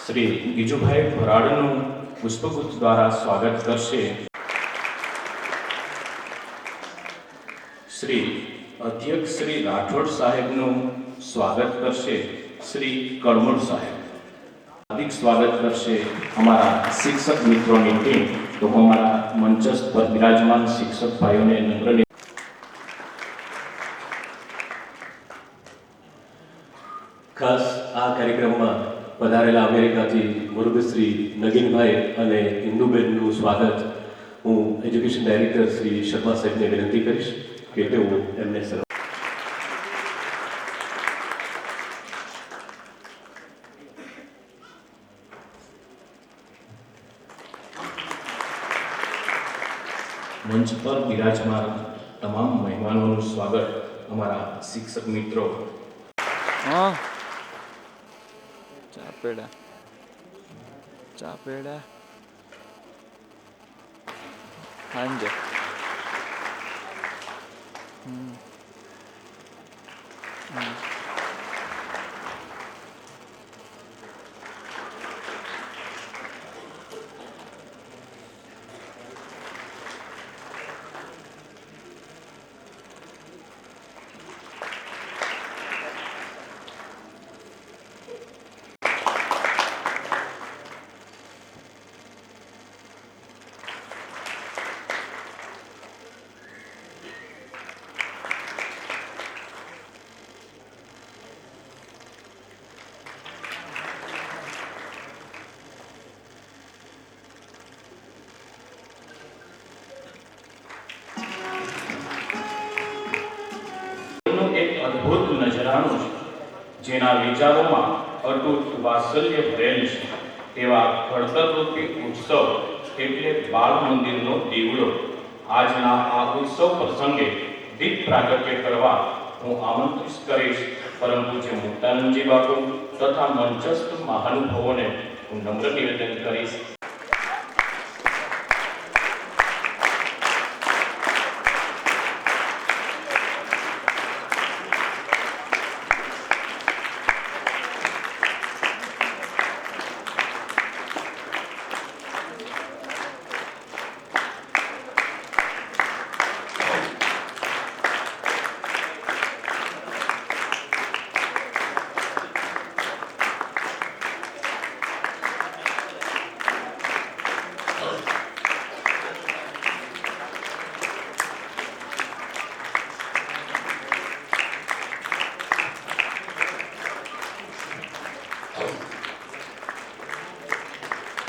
શ્રી ગીજુભાઈ ભરાડનું પુષ્પગુચ્છ દ્વારા સ્વાગત કરશે શ્રી અધ્યક્ષ શ્રી રાઠોડ સાહેબનું સ્વાગત કરશે શ્રી કડમોડ સાહેબ। हार्दिक स्वागत करશે हमारा शिक्षक मित्रों की टीम। तो हमारा मंचस्थ पर विराजमान शिक्षक भाइयों ने नम्र खास आ कार्यक्रम में पधारेला अमेरिका थी मुरुग श्री नगीन भाई अने इंदुबेन स्वागत हूँ एज्युकेशन डायरेक्टर श्री शर्मा साहेब ने विनंती करीश के एमने सर। मंच पर विराजमान तमाम मेहमानों स्वागत हमारा शिक्षक मित्रों। हाँ चापेड़ा चापेड़ा हाँ जी एक अद्भुत नजरानो जेना विचारों अटूट वात्सल्य भरेल तेवा घड़तररूपी उत्सव एटले बाल मंदिरनो दीवड़ो। आजना आ उत्सव प्रसंगे दीप प्रागट्य करवा हूँ आमंत्रित करीश परम पूज्य मुक्तानंदजी बापू तथा मंचस्थ महानुभावों ने हूँ नम्र निवेदन करीश।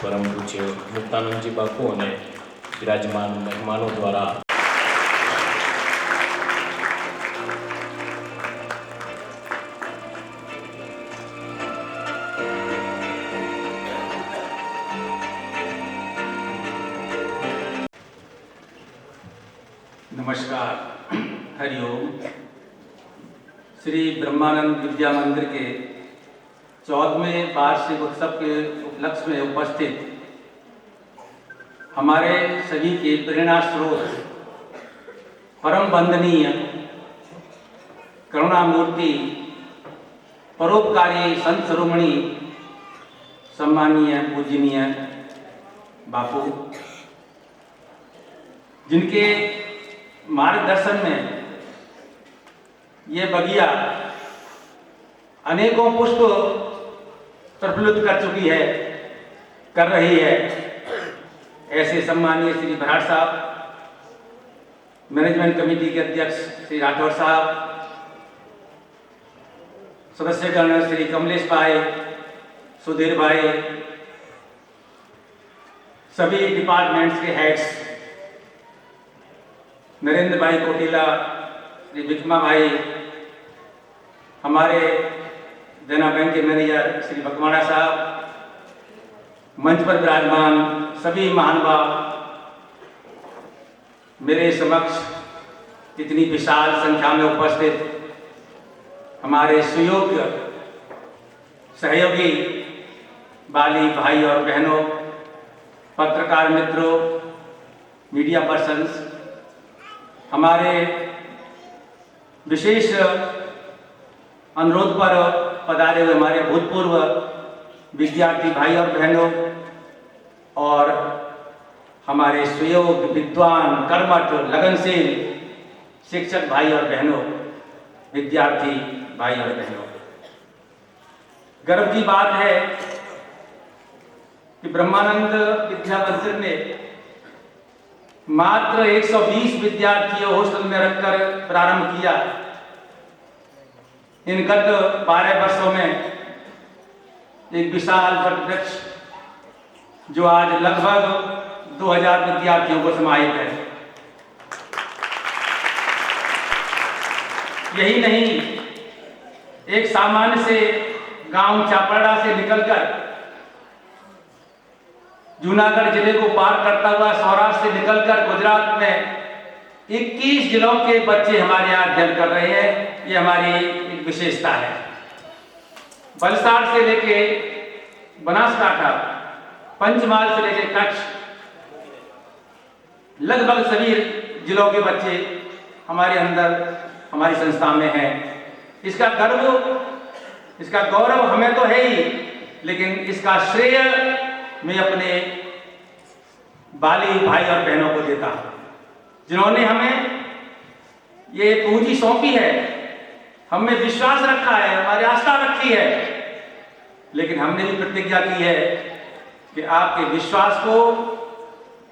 परम पूज्य मुक्तानंदजी बापू और विराजमान मेहमानों द्वारा नमस्कार, हरिओम। श्री ब्रह्मानंद विद्या मंदिर के 14वें वार्षिक उत्सव के उपलक्ष्य में उपस्थित हमारे सभी के प्रेरणा स्रोत परम वंदनीय करुणामूर्ति परोपकारी संत शिरोमणि सम्मानीय पूजनीय बापू, जिनके मार्गदर्शन में ये बगिया अनेकों पुष्प प्रफुल्लित कर रही है, ऐसे सम्मानीय श्री भराड़ साहब, मैनेजमेंट कमेटी के अध्यक्ष श्री राठौर साहब, सदस्यगण श्री कमलेश भाई, सुधीर भाई, सभी डिपार्टमेंट्स के हेड्स, नरेंद्र भाई कोटिला, श्री विक्रमा भाई, हमारे देना बैंक के मैनेजर श्री बकवाड़ा साहब, मंच पर विराजमान सभी महानुभाव, मेरे समक्ष इतनी विशाल संख्या में उपस्थित हमारे सुयोग्य सहयोगी बाली भाई और बहनों, पत्रकार मित्रों, मीडिया पर्सन्स, हमारे विशेष अनुरोध पर पधारे हुए हमारे भूतपूर्व विद्यार्थी भाई और बहनों और हमारे सुयोग्य विद्वान कर्मठ लगनशील शिक्षक भाई और बहनों, विद्यार्थी भाई और बहनों, गर्व की बात है कि ब्रह्मानंद विद्या मंदिर ने मात्र 120 विद्यार्थियों हॉस्टल में रखकर प्रारंभ किया। इन गत 12 वर्षों में एक विशाल वटवृक्ष जो आज लगभग 2000 विद्यार्थियों को समाहित है। यही नहीं, एक सामान्य से गांव चापड़ा से निकलकर जूनागढ़ जिले को पार करता हुआ सौराष्ट्र से निकलकर गुजरात में 21 जिलों के बच्चे हमारे यहाँ अध्ययन कर रहे हैं। ये हमारी एक विशेषता है। वलसाड़ से लेके बनासकांठा, पंचमहाल से लेके कच्छ, लगभग सभी जिलों के बच्चे हमारे अंदर हमारी संस्था में हैं। इसका गर्व, इसका गौरव हमें तो है ही, लेकिन इसका श्रेय मैं अपने बाली भाई और बहनों को देता हूं, जिन्होंने हमें ये पूंजी सौंपी है, हमें विश्वास रखा है, हमारी आस्था रखी है। लेकिन हमने भी प्रतिज्ञा की है कि आपके विश्वास को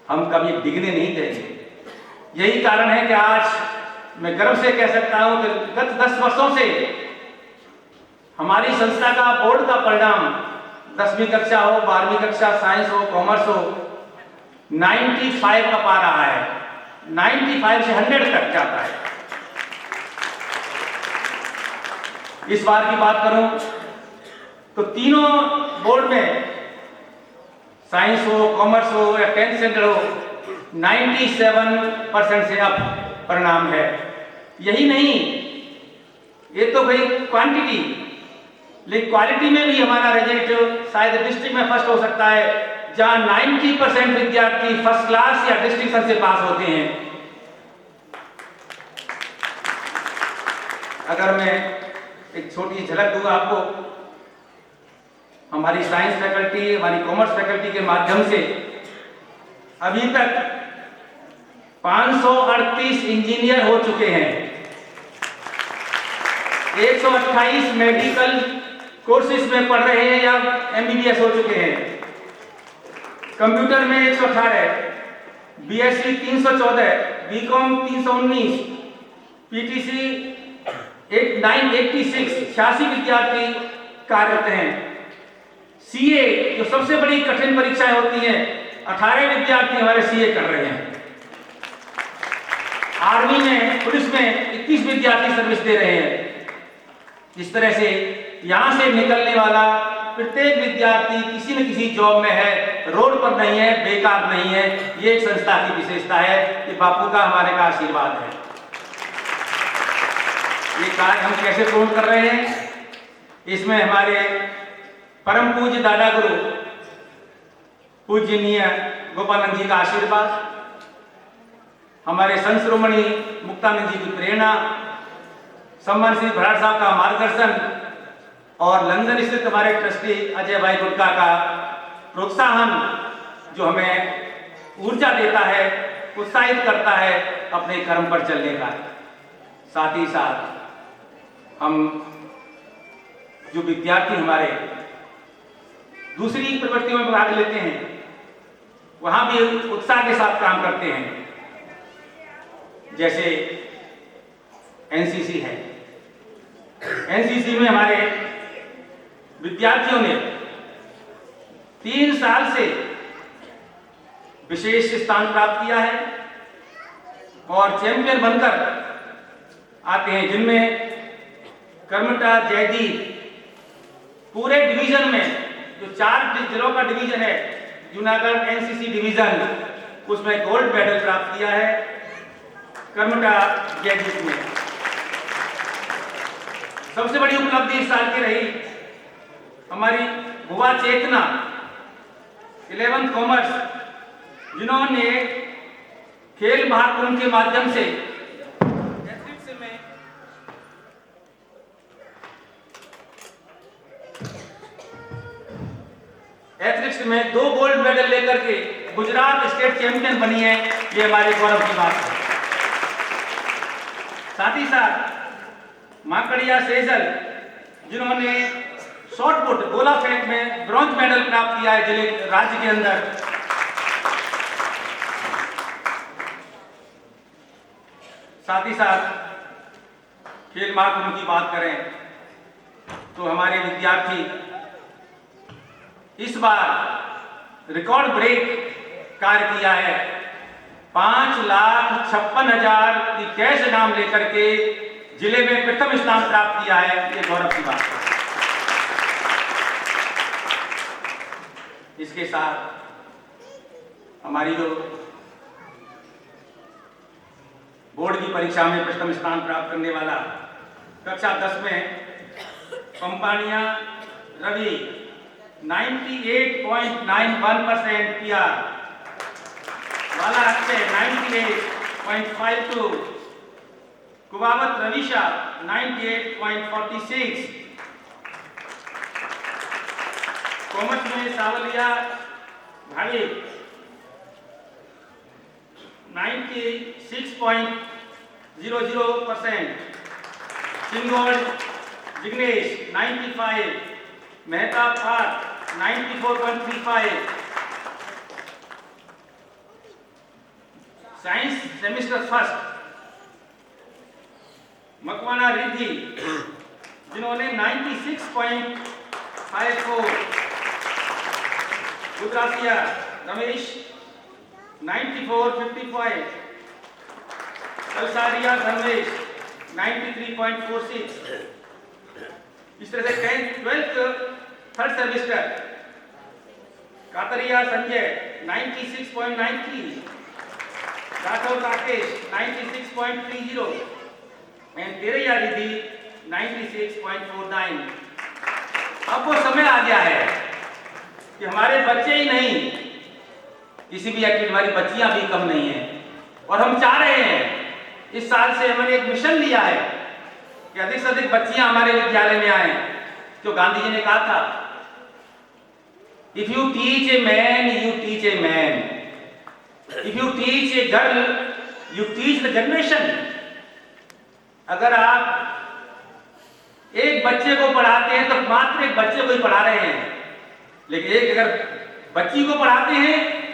हम कभी डिगने नहीं देंगे। यही कारण है कि आज मैं गर्व से कह सकता हूं कि गत 10 वर्षों से हमारी संस्था का बोर्ड का परिणाम 10वीं कक्षा हो, 12वीं कक्षा, साइंस हो, कॉमर्स हो, 95 का पा रहा है। 95 से 100 तक जाता है। इस बार की बात करूं तो तीनों बोर्ड में, साइंस हो, कॉमर्स हो या 10th स्टैंडर्ड हो, 97% से अब परिणाम है। यही नहीं, ये तो भाई क्वांटिटी, लेकिन क्वालिटी में भी हमारा रिजल्ट शायद डिस्ट्रिक्ट में फर्स्ट हो सकता है, जहां 90% विद्यार्थी फर्स्ट क्लास या डिस्टिंक्शन से पास होते हैं। अगर मैं एक छोटी झलक दूं आपको, हमारी साइंस फैकल्टी, हमारी कॉमर्स फैकल्टी के माध्यम से अभी तक 538 इंजीनियर हो चुके हैं, 128 मेडिकल कोर्सेज में पढ़ रहे हैं या MBBS हो चुके हैं, कंप्यूटर में 118, BSc 314, BCom 319, PTC 986, 86 विद्यार्थी कार्यरत हैं। CA जो सबसे बड़ी कठिन परीक्षाएं होती हैं, 18 विद्यार्थी हमारे CA कर रहे हैं। आर्मी में, पुलिस में 21 विद्यार्थी सर्विस दे रहे हैं। इस तरह से यहां से निकलने वाला प्रत्येक विद्यार्थी किसी न किसी जॉब में है, रोड पर नहीं है, बेकार नहीं है। ये एक संस्था की विशेषता है, ये बापू का हमारे का आशीर्वाद है। ये कार्य हम कैसे पूर्ण कर रहे हैं, इसमें हमारे परम पूज्य दादा गुरु पूजनीय गोपानंद जी का आशीर्वाद, हमारे संत शिरोमणि मुक्तानंद जी की प्रेरणा, सम्मान श्री भराड़ साहब का मार्गदर्शन और लंदन स्थित हमारे ट्रस्टी अजय भाई गुटका का प्रोत्साहन जो हमें ऊर्जा देता है, उत्साहित करता है अपने कर्म पर चलने का। साथ ही साथ हम जो विद्यार्थी हमारे दूसरी प्रवृत्तियों में भाग लेते हैं, वहां भी उत्साह के साथ काम करते हैं। जैसे NCC है, NCC में हमारे विद्यार्थियों ने 3 साल से विशेष स्थान प्राप्त किया है और चैंपियन बनकर आते हैं, जिनमें कर्मठा, जयदीप पूरे डिवीजन में, जो 4 जिलों का डिवीजन है, जूनागढ़ NCC डिवीजन, उसमें गोल्ड मेडल प्राप्त किया है कर्मठा जयदीप में। सबसे बड़ी उपलब्धि इस साल की रही हमारी युवा चेतना 11th कॉमर्स, जिन्होंने खेल महाकुंभ के माध्यम से एथलेटिक्स में एथलेटिक्स में 2 गोल्ड मेडल लेकर के गुजरात स्टेट चैंपियन बनी है, ये हमारे गौरव की बात है। साथ ही साथ माकड़िया सेजल, जिन्होंने शॉर्ट पुट गोला फेंक में ब्रॉन्ज मेडल प्राप्त किया है जिले राज्य के अंदर। साथ ही साथ खेल महाकुंभ की बात करें तो हमारे विद्यार्थी इस बार रिकॉर्ड ब्रेक कार्य किया है। 5,56,000 की कैश इनाम लेकर के जिले में प्रथम स्थान प्राप्त किया है, ये गौरव की बात है। इसके साथ हमारी जो बोर्ड की परीक्षा में प्रथम स्थान प्राप्त करने वाला कक्षा 10 में पंपानिया रवि 98.91% PR, वाला अक्षय 98.52, कुवावत रविशा 98.46, कॉमर्स में सावलिया भाविक 96.00%, सिंगोल जिग्नेश 95, मेहता पार 94.35, science semester first Makwana Riddhi, जिन्होंने 96.54, गुजरातिया रमेश 94.55, कलसारिया धर्मेश 93.46। इस तरह से 10th 12th third semester Kataria Sanjay 96.93, Rathore Rakesh 96.30 and Teraiya Riddhi 96.49। अब वो समय आ गया है कि हमारे बच्चे ही नहीं, किसी भी एक्टिविटी हमारी बच्चियां भी कम नहीं है, और हम चाह रहे हैं, इस साल से हमने एक मिशन लिया है कि अधिक से अधिक बच्चियां हमारे विद्यालय में आए। जो गांधी जी ने कहा था, if you teach a man you teach a man, if you teach a girl you teach the generation. अगर आप एक बच्चे को पढ़ाते हैं तो मात्र एक बच्चे को ही पढ़ा रहे हैं, लेकिन एक अगर बच्ची को पढ़ाते हैं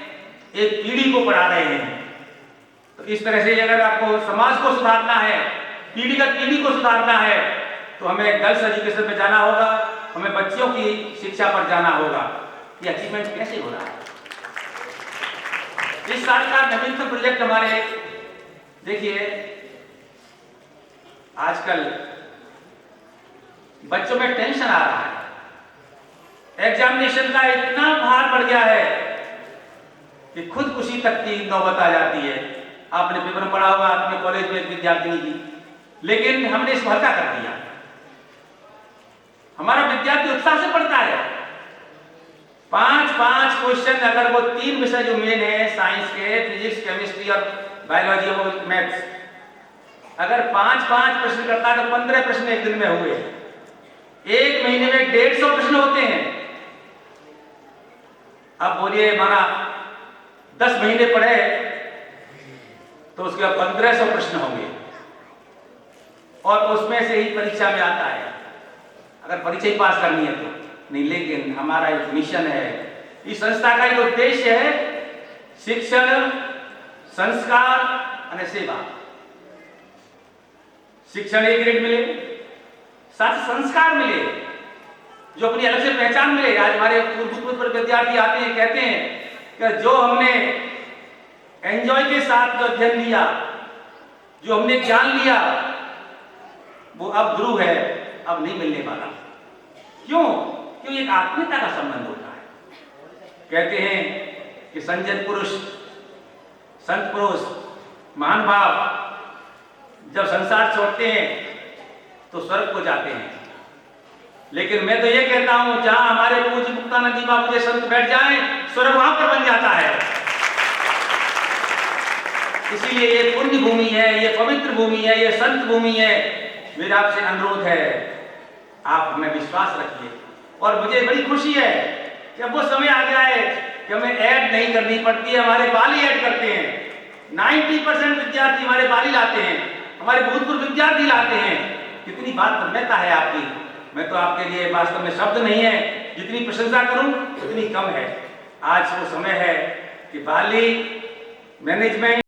एक पीढ़ी को पढ़ा रहे हैं। तो इस तरह से अगर आपको समाज को सुधारना है, पीढ़ीगत पीढ़ी को सुधारना है, तो हमें गर्ल्स एजुकेशन पे जाना होगा, हमें बच्चियों की शिक्षा पर जाना होगा। ये अचीवमेंट कैसे हो रहा है? इस साल का नवीनतम प्रोजेक्ट हमारे, देखिए आजकल बच्चों में टेंशन आ रहा है, एग्जामिनेशन का इतना भार बढ़ गया है कि खुदकुशी तक की नौबत आ जाती है। आपने पेपर में पढ़ा होगा अपने कॉलेज में एक विद्यार्थिनी की, लेकिन हमने इसको हल्का कर दिया। हमारा विद्यार्थी उत्साह से पढ़ता है। 5 क्वेश्चन, अगर वो 3 विषय जो मेन है साइंस के, फिजिक्स, केमिस्ट्री और बायोलॉजी और मैथ्स, अगर 5 प्रश्न करता है तो 15 प्रश्न एक दिन में हुए। एक महीने में 150 प्रश्न होते हैं। अब बोलिए हमारा 10 महीने पढ़े तो उसके बाद 1500 प्रश्न होंगे, और उसमें से ही परीक्षा में आता है, अगर परीक्षा ही पास करनी है तो नहीं। लेकिन हमारा एक मिशन है, इस संस्था का एक उद्देश्य है शिक्षण, संस्कार और सेवा। शिक्षण एक ग्रेड मिले, साथ संस्कार मिले, जो अपनी अलग से पहचान मिले। आज हमारे पूर्व विद्यार्थी आते हैं, कहते हैं कि जो हमने एंजॉय के साथ जो अध्ययन लिया, जो हमने ज्ञान लिया, वो अब ध्रुव है, अब नहीं मिलने वाला। क्यों? क्यों? एक आत्मीयता का संबंध होता है। कहते हैं कि संजन पुरुष, संत पुरुष, महान भाव जब संसार छोड़ते हैं तो स्वर्ग को जाते हैं। लेकिन मैं तो ये कहता हूं, जहां हमारे पूज्य मुक्तानंद जी बाबू जैसे संत बैठ जाएं, स्वर्ग वहां पर बन जाता है। इसीलिए ये पुण्य भूमि है, ये पवित्र भूमि है, ये संत भूमि है। मेरा आपसे अनुरोध है, आप हमें विश्वास रखिए। और मुझे बड़ी खुशी है कि अब वो समय आ गया है कि हमें ऐड नहीं करनी पड़ती है, हमारे वाली ऐड करते हैं। 90% विद्यार्थी हमारे वाली लाते हैं, हमारे भूतपूर्व विद्यार्थी लाते हैं। कितनी बात तन्मयता है आपकी, मैं तो आपके लिए वास्तव में शब्द नहीं है, जितनी प्रशंसा करूं उतनी कम है। आज वो समय है कि वाली, मैनेजमेंट